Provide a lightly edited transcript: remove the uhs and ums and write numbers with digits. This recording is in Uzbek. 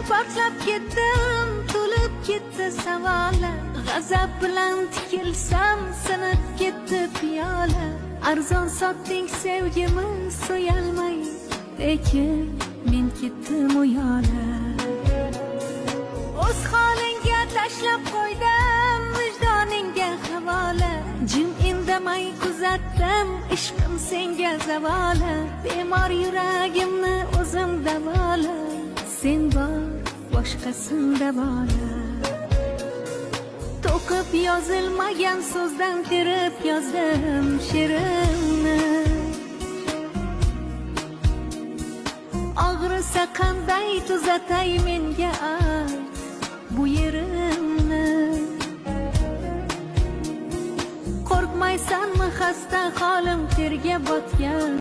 portlab ketdim, to'lib ketdi savola. G'azab bilan tikilsam, sinib ketdi piyola. Arzon sotding sevgimi so'yalmay, lekin men ketdim uyola. O'z holingga tashlab qo'ydim, vijdoningga havola. Jim indamay kuzatdim, ishqim senga zavola. Bemor yuragimni o'zim davola, sen bor boshqasin davola. To'qib yozilmagan so'zdan terib yozdim she'rimni. Og'risa qanday tuzatay menga ayt bu yerimni. Qo'rqmaysanmi xasta holim terga botgan?